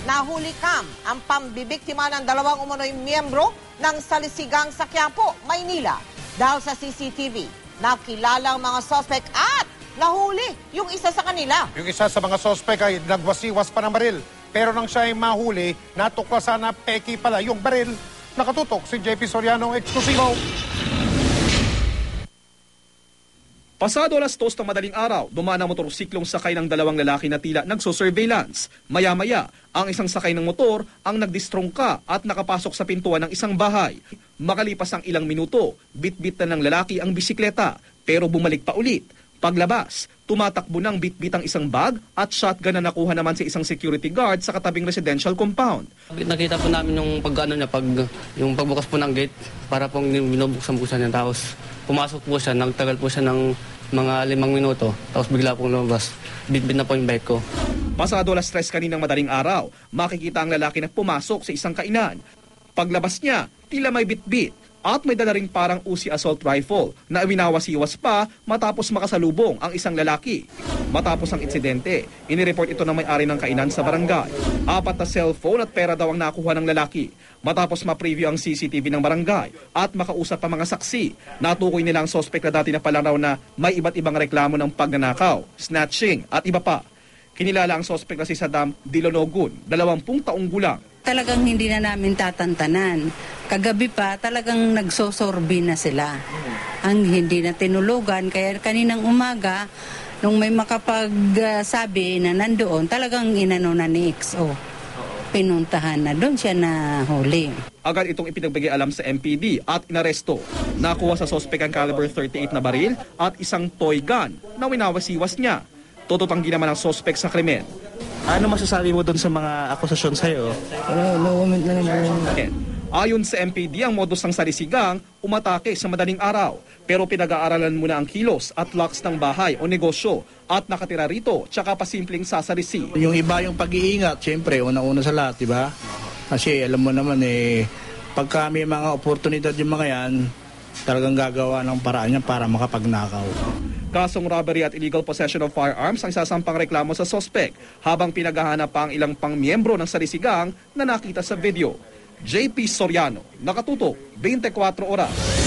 Nahuli kam ang pambibiktima ng dalawang umano'y miyembro ng salisigang sa Quiapo, Maynila. Dahil sa CCTV, nakilala ang mga suspect at nahuli yung isa sa kanila. Yung isa sa mga suspect ay nagwasiwas pa ng baril. Pero nang siya ay mahuli, natuklasan na peki pala yung baril. Nakatutok si JP Soriano, eksklusibo. Pasado alas 2 ng madaling araw, dumaan ang motorsiklong sakay ng dalawang lalaki na tila nagso-surveillance. Maya-maya, ang isang sakay ng motor ang nagdistrongka at nakapasok sa pintuan ng isang bahay. Makalipas ang ilang minuto, bit-bit na ng lalaki ang bisikleta, pero bumalik pa ulit. Paglabas, tumatakbo ng bit-bit ang isang bag at shotgun na nakuha naman sa isang security guard sa katabing residential compound. Nakita po namin yung yung pagbukas po ng gate para pong binubuksan po siya ng taos. Pumasok po siya, nagtagal po siya ng mga 5 minuto, tapos bigla pong lumabas. Bit-bit na po yung bike ko. Pasado alas 3 kaninang madaling araw, makikita ang lalaki na pumasok sa isang kainan. Paglabas niya, tila may bit-bit at may dala ring parang Uzi assault rifle na winawasiwas pa matapos makasalubong ang isang lalaki. Matapos ang insidente, inireport ito ng may-ari ng kainan sa barangay. 4 na cellphone at pera daw ang nakuha ng lalaki. Matapos ma-preview ang CCTV ng barangay at makausap ang mga saksi, natukoy nila ang suspect na dati na pala raw na may iba't ibang reklamo ng pagnanakaw, snatching at iba pa. Kinilala ang suspect na si Saddam Dilonogun, 20 taong gulang. Talagang hindi na namin tatantanan. Kagabi pa talagang nagsosorbi na sila. Ang hindi na tinulugan, kaya kaninang umaga, nung may makapagsabi na nandoon, talagang inano na ni XO. Pinuntahan na, doon siya na huli. Agad itong ipinagbigay alam sa MPD at inaresto. Nakuha sa suspect ang caliber 38 na baril at isang toy gun na winawasiwas niya. Tututanggi naman ang suspect sa krimen. Ano masasabi mo doon sa mga akusasyon sa'yo? No comment na naman. Ayon sa MPD, ang modus ng salisigang umatake sa madaling araw. Pero pinag-aaralan muna ang kilos at locks ng bahay o negosyo at nakatira rito tsaka pasimpleng sasalisi. Yung iba yung pag-iingat, siyempre, una-una sa lahat, di ba? Kasi alam mo naman pagka may mga oportunidad yung mga yan, talagang gagawa ng paraan yan para makapagnakaw. Kasong robbery at illegal possession of firearms ang isasampang reklamo sa suspect habang pinaghahanap pa ang ilang pang-miyembro ng salisigang na nakita sa video. JP Soriano, nakatutok, 24 oras.